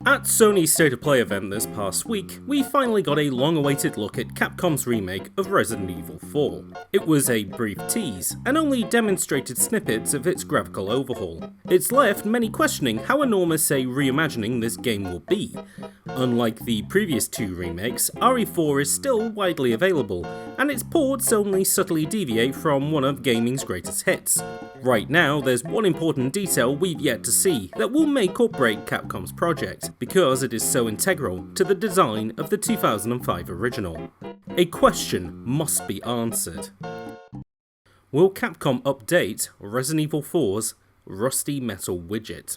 At Sony's State of Play event this past week, we finally got a long-awaited look at Capcom's remake of Resident Evil 4. It was a brief tease, and only demonstrated snippets of its graphical overhaul. It's left many questioning how enormous a reimagining this game will be. Unlike the previous two remakes, RE4 is still widely available, and its ports only subtly deviate from one of gaming's greatest hits. Right now, there's one important detail we've yet to see that will make or break Capcom's project, because it is so integral to the design of the 2005 original. A question must be answered. Will Capcom update Resident Evil 4's rusty metal widget?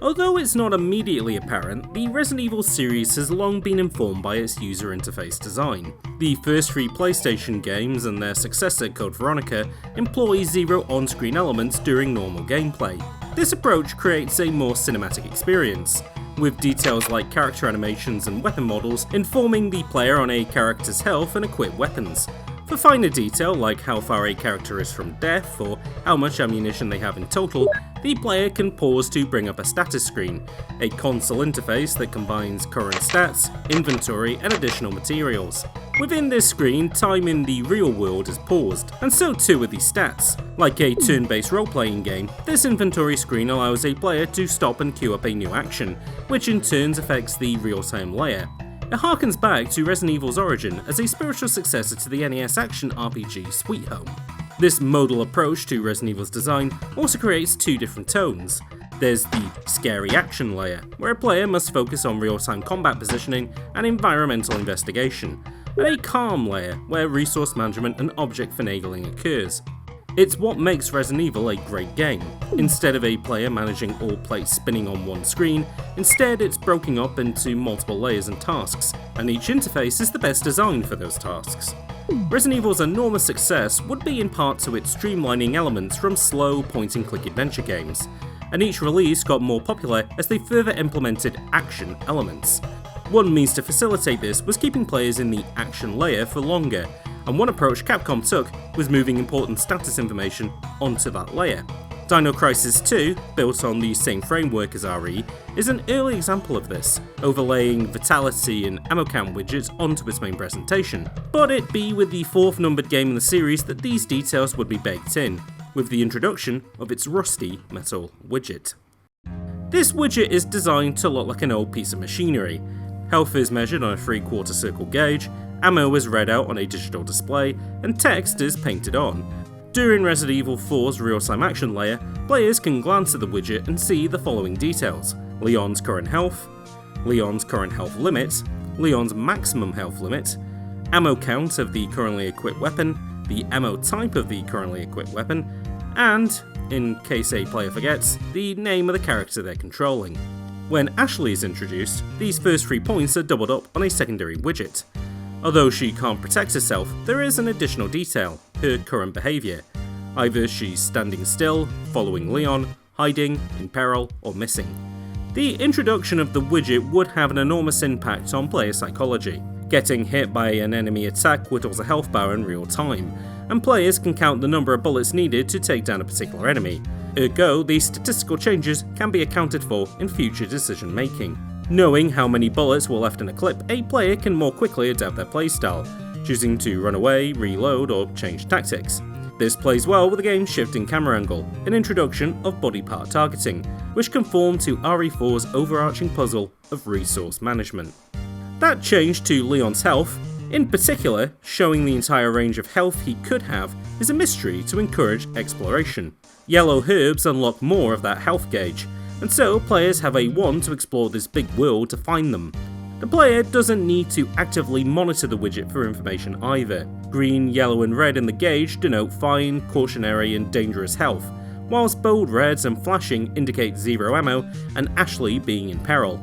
Although it's not immediately apparent, the Resident Evil series has long been informed by its user interface design. The first three PlayStation games and their successor Code Veronica employ zero on-screen elements during normal gameplay. This approach creates a more cinematic experience, with details like character animations and weapon models informing the player on a character's health and equipped weapons. For finer detail like how far a character is from death or how much ammunition they have in total, the player can pause to bring up a status screen, a console interface that combines current stats, inventory and additional materials. Within this screen, time in the real world is paused, and so too with the stats. Like a turn-based role-playing game, this inventory screen allows a player to stop and queue up a new action, which in turn affects the real-time layer. It harkens back to Resident Evil's origin as a spiritual successor to the NES action RPG Sweet Home. This modal approach to Resident Evil's design also creates two different tones. There's the scary action layer, where a player must focus on real-time combat positioning and environmental investigation, and a calm layer, where resource management and object finagling occurs. It's what makes Resident Evil a great game. Instead of a player managing all plates spinning on one screen, instead it's broken up into multiple layers and tasks, and each interface is the best designed for those tasks. Resident Evil's enormous success would be in part to its streamlining elements from slow point-and-click adventure games, and each release got more popular as they further implemented action elements. One means to facilitate this was keeping players in the action layer for longer, and one approach Capcom took was moving important status information onto that layer. Dino Crisis 2, built on the same framework as RE, is an early example of this, overlaying vitality and ammo count widgets onto its main presentation. But it'd be with the fourth numbered game in the series that these details would be baked in, with the introduction of its rusty metal widget. This widget is designed to look like an old piece of machinery. Health is measured on a 3/4 circle gauge, ammo is read out on a digital display, and text is painted on. During Resident Evil 4's real-time action layer, players can glance at the widget and see the following details: Leon's current health limit, Leon's maximum health limit, ammo count of the currently equipped weapon, the ammo type of the currently equipped weapon, and, in case a player forgets, the name of the character they're controlling. When Ashley is introduced, these first 3 points are doubled up on a secondary widget. Although she can't protect herself, there is an additional detail: her current behaviour. Either she's standing still, following Leon, hiding, in peril, or missing. The introduction of the widget would have an enormous impact on player psychology. Getting hit by an enemy attack whittles a health bar in real time, and players can count the number of bullets needed to take down a particular enemy. Ergo, these statistical changes can be accounted for in future decision making. Knowing how many bullets were left in a clip, a player can more quickly adapt their playstyle, choosing to run away, reload, or change tactics. This plays well with the game's shifting camera angle, an introduction of body part targeting, which conform to RE4's overarching puzzle of resource management. That change to Leon's health, in particular showing the entire range of health he could have, is a mystery to encourage exploration. Yellow herbs unlock more of that health gauge, and so players have a want to explore this big world to find them. The player doesn't need to actively monitor the widget for information either. Green, yellow and red in the gauge denote fine, cautionary and dangerous health, whilst bold reds and flashing indicate zero ammo and Ashley being in peril.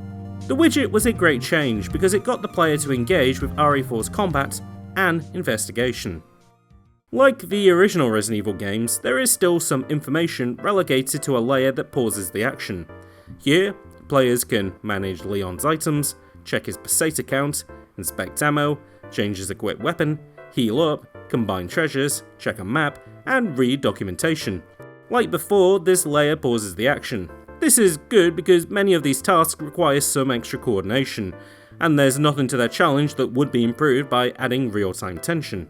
The widget was a great change because it got the player to engage with RE4's combat and investigation. Like the original Resident Evil games, there is still some information relegated to a layer that pauses the action. Here, players can manage Leon's items, check his peseta count, inspect ammo, change his equipped weapon, heal up, combine treasures, check a map, and read documentation. Like before, this layer pauses the action. This is good because many of these tasks require some extra coordination, and there's nothing to their challenge that would be improved by adding real-time tension.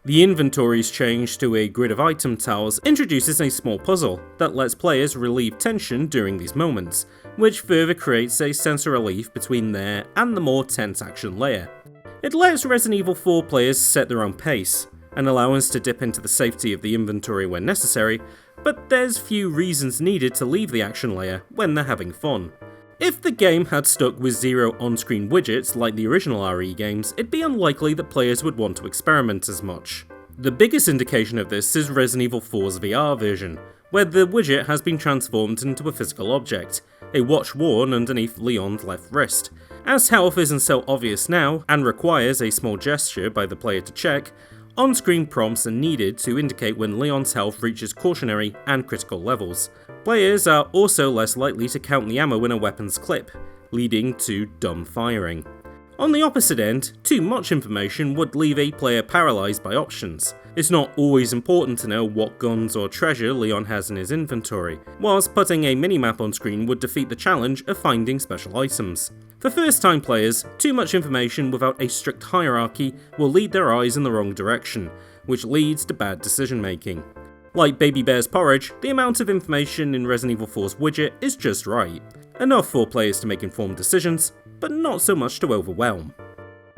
The inventory's change to a grid of item tiles introduces a small puzzle that lets players relieve tension during these moments, which further creates a sense of relief between there and the more tense action layer. It lets Resident Evil 4 players set their own pace, an allowance to dip into the safety of the inventory when necessary, but there's few reasons needed to leave the action layer when they're having fun. If the game had stuck with 0 on-screen widgets like the original RE games, it'd be unlikely that players would want to experiment as much. The biggest indication of this is Resident Evil 4's VR version, where the widget has been transformed into a physical object, a watch worn underneath Leon's left wrist. As health isn't so obvious now, and requires a small gesture by the player to check, on-screen prompts are needed to indicate when Leon's health reaches cautionary and critical levels. Players are also less likely to count the ammo in a weapon's clip, leading to dumb firing. On the opposite end, too much information would leave a player paralysed by options. It's not always important to know what guns or treasure Leon has in his inventory, whilst putting a minimap on screen would defeat the challenge of finding special items. For first-time players, too much information without a strict hierarchy will lead their eyes in the wrong direction, which leads to bad decision-making. Like Baby Bear's porridge, the amount of information in Resident Evil 4's widget is just right. Enough for players to make informed decisions, but not so much to overwhelm.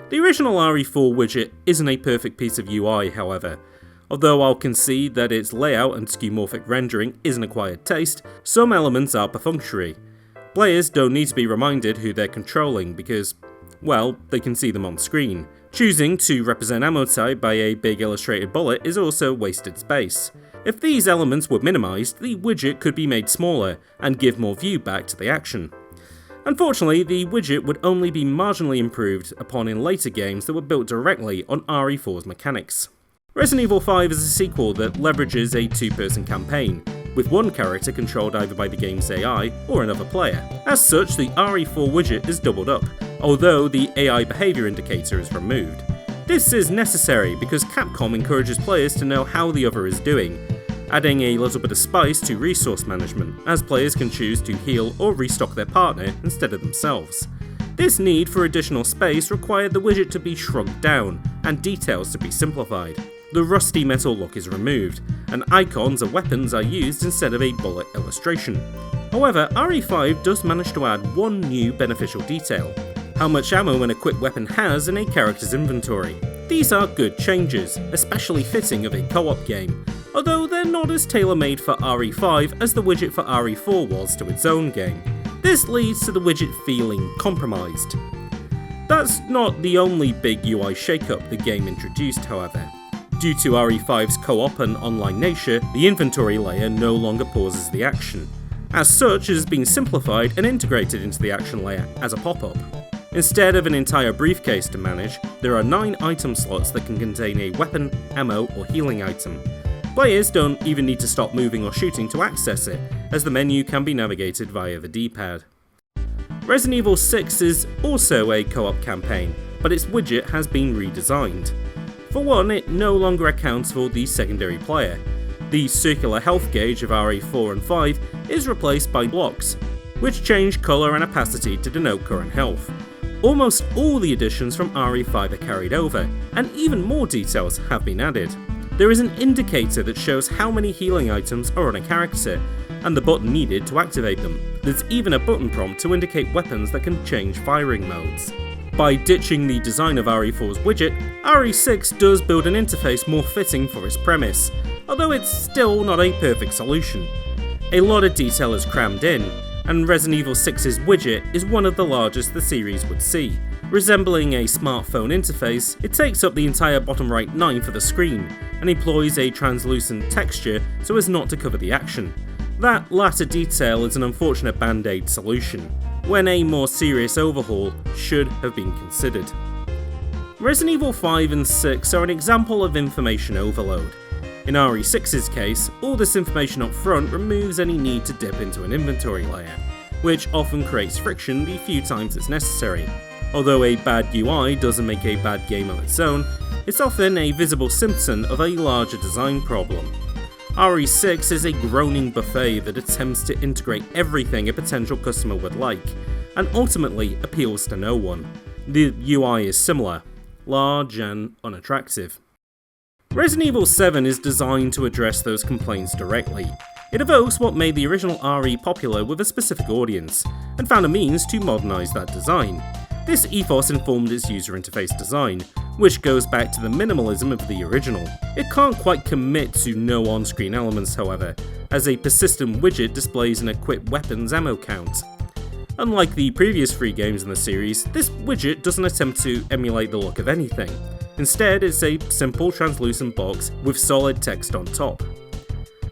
The original RE4 widget isn't a perfect piece of UI, however. Although I'll concede that its layout and skeuomorphic rendering is an acquired taste, some elements are perfunctory. Players don't need to be reminded who they're controlling because, well, they can see them on screen. Choosing to represent ammo type by a big illustrated bullet is also wasted space. If these elements were minimised, the widget could be made smaller and give more view back to the action. Unfortunately, the widget would only be marginally improved upon in later games that were built directly on RE4's mechanics. Resident Evil 5 is a sequel that leverages a two-person campaign, with one character controlled either by the game's AI or another player. As such, the RE4 widget is doubled up, although the AI behaviour indicator is removed. This is necessary because Capcom encourages players to know how the other is doing, adding a little bit of spice to resource management, as players can choose to heal or restock their partner instead of themselves. This need for additional space required the widget to be shrunk down, and details to be simplified. The rusty metal look is removed, and icons of weapons are used instead of a bullet illustration. However, RE5 does manage to add one new beneficial detail: how much ammo an equipped weapon has in a character's inventory. These are good changes, especially fitting of a co-op game, although they're not as tailor-made for RE5 as the widget for RE4 was to its own game. This leads to the widget feeling compromised. That's not the only big UI shakeup the game introduced, however. Due to RE5's co-op and online nature, the inventory layer no longer pauses the action. As such, it has been simplified and integrated into the action layer as a pop-up. Instead of an entire briefcase to manage, there are 9 item slots that can contain a weapon, ammo, or healing item. Players don't even need to stop moving or shooting to access it, as the menu can be navigated via the D-pad. Resident Evil 6 is also a co-op campaign, but its widget has been redesigned. For one, it no longer accounts for the secondary player. The circular health gauge of RE4 and 5 is replaced by blocks, which change colour and opacity to denote current health. Almost all the additions from RE5 are carried over, and even more details have been added. There is an indicator that shows how many healing items are on a character, and the button needed to activate them. There's even a button prompt to indicate weapons that can change firing modes. By ditching the design of RE4's widget, RE6 does build an interface more fitting for its premise, although it's still not a perfect solution. A lot of detail is crammed in, and Resident Evil 6's widget is one of the largest the series would see. Resembling a smartphone interface, it takes up the entire bottom right ninth of the screen, and employs a translucent texture so as not to cover the action. That latter detail is an unfortunate band-aid solution, when a more serious overhaul should have been considered. Resident Evil 5 and 6 are an example of information overload. In RE6's case, all this information up front removes any need to dip into an inventory layer, which often creates friction the few times it's necessary. Although a bad UI doesn't make a bad game on its own, it's often a visible symptom of a larger design problem. RE6 is a groaning buffet that attempts to integrate everything a potential customer would like, and ultimately appeals to no one. The UI is similar, large and unattractive. Resident Evil 7 is designed to address those complaints directly. It evokes what made the original RE popular with a specific audience, and found a means to modernise that design. This ethos informed its user interface design, which goes back to the minimalism of the original. It can't quite commit to no on-screen elements, however, as a persistent widget displays an equipped weapon's ammo count. Unlike the previous 3 games in the series, this widget doesn't attempt to emulate the look of anything. Instead, it's a simple translucent box with solid text on top.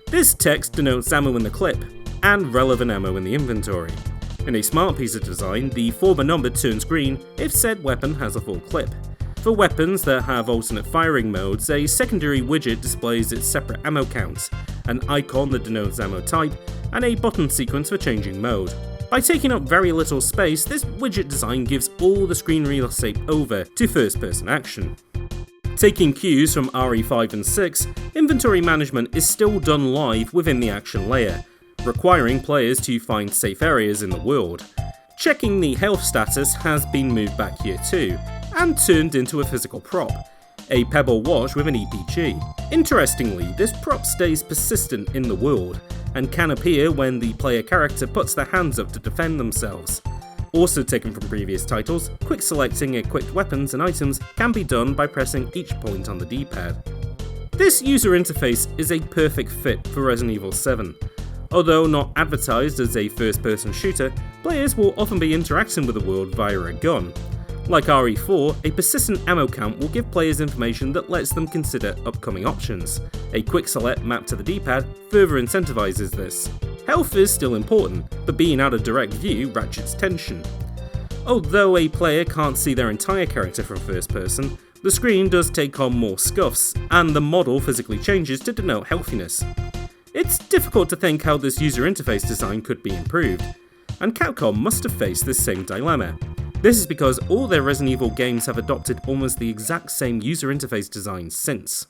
This text denotes ammo in the clip, and relevant ammo in the inventory. In a smart piece of design, the former number turns green if said weapon has a full clip. For weapons that have alternate firing modes, a secondary widget displays its separate ammo counts, an icon that denotes ammo type, and a button sequence for changing mode. By taking up very little space, this widget design gives all the screen real estate over to first-person action. Taking cues from RE5 and 6, inventory management is still done live within the action layer, requiring players to find safe areas in the world. Checking the health status has been moved back here too, and turned into a physical prop, a pebble watch with an EPG. Interestingly, this prop stays persistent in the world, and can appear when the player character puts their hands up to defend themselves. Also taken from previous titles, quick selecting equipped weapons and items can be done by pressing each point on the D-pad. This user interface is a perfect fit for Resident Evil 7. Although not advertised as a first-person shooter, players will often be interacting with the world via a gun. Like RE4, a persistent ammo count will give players information that lets them consider upcoming options. A quick select mapped to the D-pad further incentivizes this. Health is still important, but being out of direct view ratchets tension. Although a player can't see their entire character from first person, the screen does take on more scuffs, and the model physically changes to denote healthiness. It's difficult to think how this user interface design could be improved, and Capcom must have faced this same dilemma. This is because all their Resident Evil games have adopted almost the exact same user interface design since.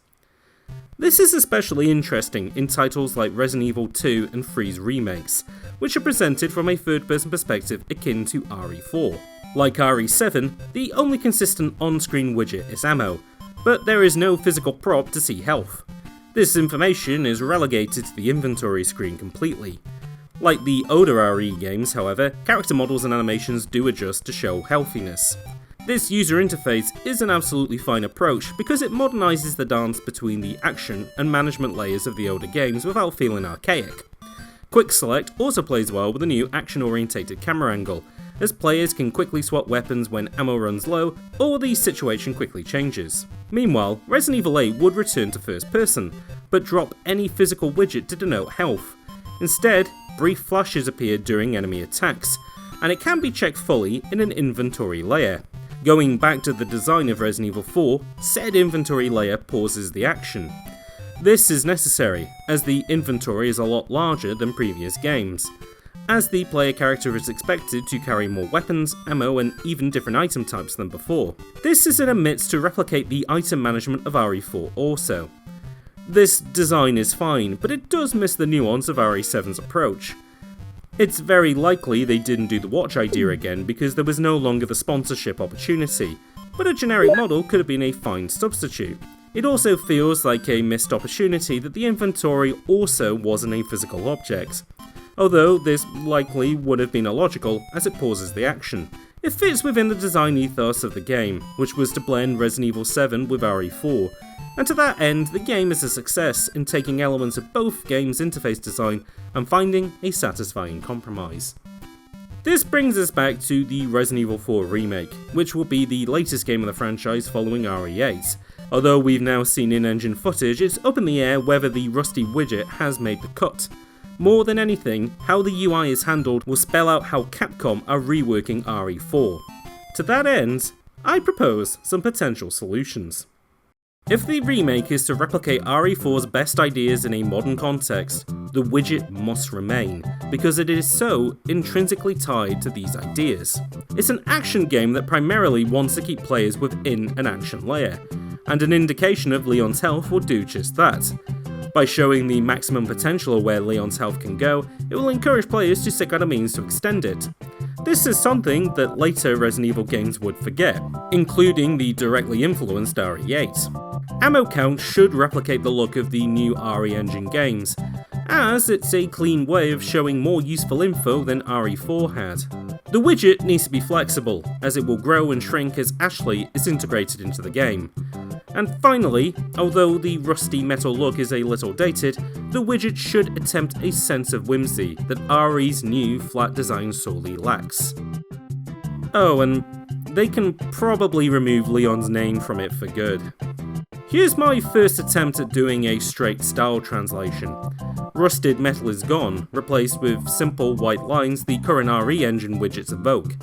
This is especially interesting in titles like Resident Evil 2 and 3's remakes, which are presented from a third-person perspective akin to RE4. Like RE7, the only consistent on-screen widget is ammo, but there is no physical prop to see health. This information is relegated to the inventory screen completely. Like the older RE games, however, character models and animations do adjust to show healthiness. This user interface is an absolutely fine approach because it modernises the dance between the action and management layers of the older games without feeling archaic. Quick select also plays well with a new action-orientated camera angle, as players can quickly swap weapons when ammo runs low or the situation quickly changes. Meanwhile, Resident Evil 8 would return to first person, but drop any physical widget to denote health. Instead, brief flashes appear during enemy attacks, and it can be checked fully in an inventory layer. Going back to the design of Resident Evil 4, said inventory layer pauses the action. This is necessary, as the inventory is a lot larger than previous games, as the player character is expected to carry more weapons, ammo, and even different item types than before. This is in a midst to replicate the item management of RE4 also. This design is fine, but it does miss the nuance of RE7's approach. It's very likely they didn't do the watch idea again because there was no longer the sponsorship opportunity, but a generic model could have been a fine substitute. It also feels like a missed opportunity that the inventory also wasn't a physical object, although this likely would have been illogical as it pauses the action. It fits within the design ethos of the game, which was to blend Resident Evil 7 with RE4, and to that end the game is a success in taking elements of both games' interface design and finding a satisfying compromise. This brings us back to the Resident Evil 4 remake, which will be the latest game of the franchise following RE8. Although we've now seen in-engine footage, it's up in the air whether the rusty widget has made the cut. More than anything, how the UI is handled will spell out how Capcom are reworking RE4. To that end, I propose some potential solutions. If the remake is to replicate RE4's best ideas in a modern context, the widget must remain, because it is so intrinsically tied to these ideas. It's an action game that primarily wants to keep players within an action layer, and an indication of Leon's health will do just that. By showing the maximum potential of where Leon's health can go, it will encourage players to seek out a means to extend it. This is something that later Resident Evil games would forget, including the directly influenced RE8. Ammo count should replicate the look of the new RE Engine games, as it's a clean way of showing more useful info than RE4 had. The widget needs to be flexible, as it will grow and shrink as Ashley is integrated into the game. And finally, although the rusty metal look is a little dated, the widget should attempt a sense of whimsy that RE's new flat design sorely lacks. Oh, and they can probably remove Leon's name from it for good. Here's my first attempt at doing a straight style translation. Rusted metal is gone, replaced with simple white lines the current RE Engine widgets evoke.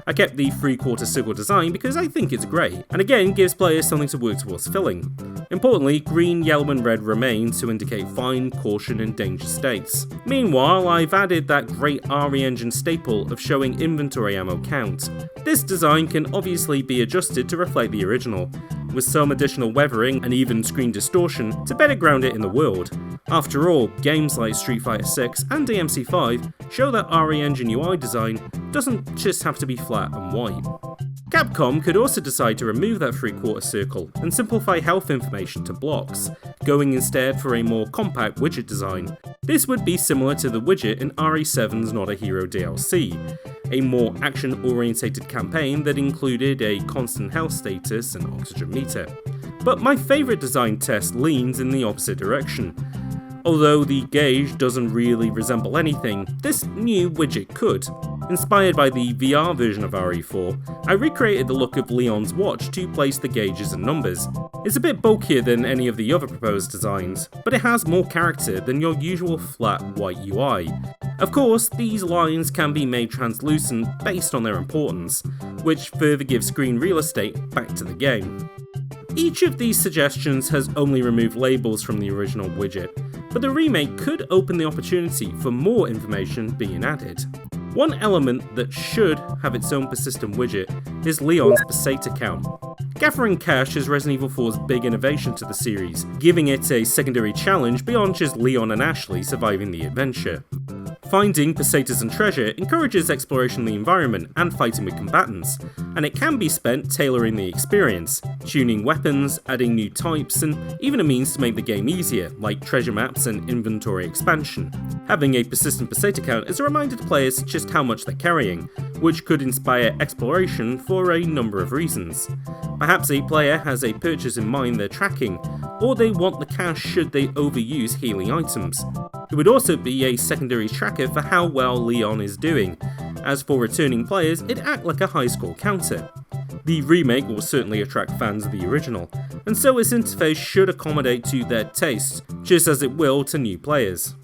I kept the 3/4 circle design because I think it's great, and again gives players something to work towards filling. Importantly, green, yellow and red remain to indicate fine, caution and danger states. Meanwhile, I've added that great RE Engine staple of showing inventory ammo count. This design can obviously be adjusted to reflect the original, with some additional weathering and even screen distortion to better ground it in the world. After all, games like Street Fighter 6 and DMC5 show that RE Engine UI design doesn't just have to be flat and white. Capcom could also decide to remove that 3/4 circle and simplify health information to blocks, going instead for a more compact widget design. This would be similar to the widget in RE7's Not a Hero DLC, a more action-orientated campaign that included a constant health status and oxygen meter. But my favourite design test leans in the opposite direction. Although the gauge doesn't really resemble anything, this new widget could. Inspired by the VR version of RE4, I recreated the look of Leon's watch to place the gauges and numbers. It's a bit bulkier than any of the other proposed designs, but it has more character than your usual flat white UI. Of course, these lines can be made translucent based on their importance, which further gives screen real estate back to the game. Each of these suggestions has only removed labels from the original widget, but the remake could open the opportunity for more information being added. One element that should have its own persistent widget is Leon's Peseta count. Gathering cash is Resident Evil 4's big innovation to the series, giving it a secondary challenge beyond just Leon and Ashley surviving the adventure. Finding pesetas and treasure encourages exploration of the environment and fighting with combatants, and it can be spent tailoring the experience, tuning weapons, adding new types, and even a means to make the game easier, like treasure maps and inventory expansion. Having a persistent peseta count is a reminder to players just how much they're carrying, which could inspire exploration for a number of reasons. Perhaps a player has a purchase in mind they're tracking, or they want the cash should they overuse healing items. It would also be a secondary tracker for how well Leon is doing, as for returning players it'd act like a high score counter. The remake will certainly attract fans of the original, and so its interface should accommodate to their tastes, just as it will to new players.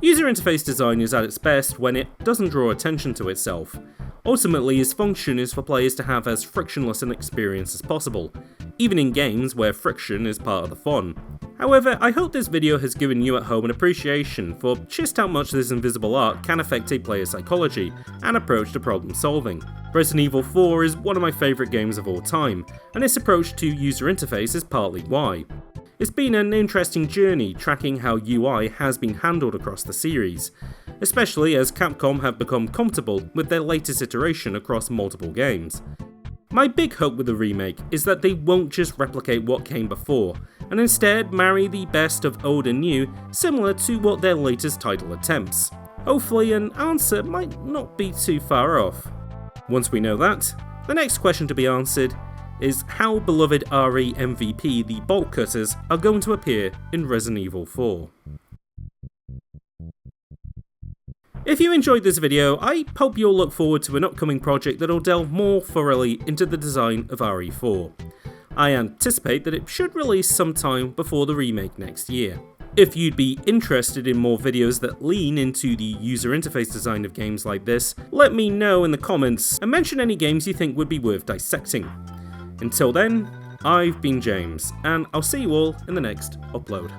User interface design is at its best when it doesn't draw attention to itself. Ultimately, its function is for players to have as frictionless an experience as possible, even in games where friction is part of the fun. However, I hope this video has given you at home an appreciation for just how much this invisible art can affect a player's psychology and approach to problem solving. Resident Evil 4 is one of my favourite games of all time, and its approach to user interface is partly why. It's been an interesting journey tracking how UI has been handled across the series, especially as Capcom have become comfortable with their latest iteration across multiple games. My big hope with the remake is that they won't just replicate what came before, and instead marry the best of old and new, similar to what their latest title attempts. Hopefully an answer might not be too far off. Once we know that, the next question to be answered is how beloved RE MVP the bolt cutters are going to appear in Resident Evil 4. If you enjoyed this video, I hope you'll look forward to an upcoming project that'll delve more thoroughly into the design of RE4. I anticipate that it should release sometime before the remake next year. If you'd be interested in more videos that lean into the user interface design of games like this, let me know in the comments and mention any games you think would be worth dissecting. Until then, I've been James, and I'll see you all in the next upload.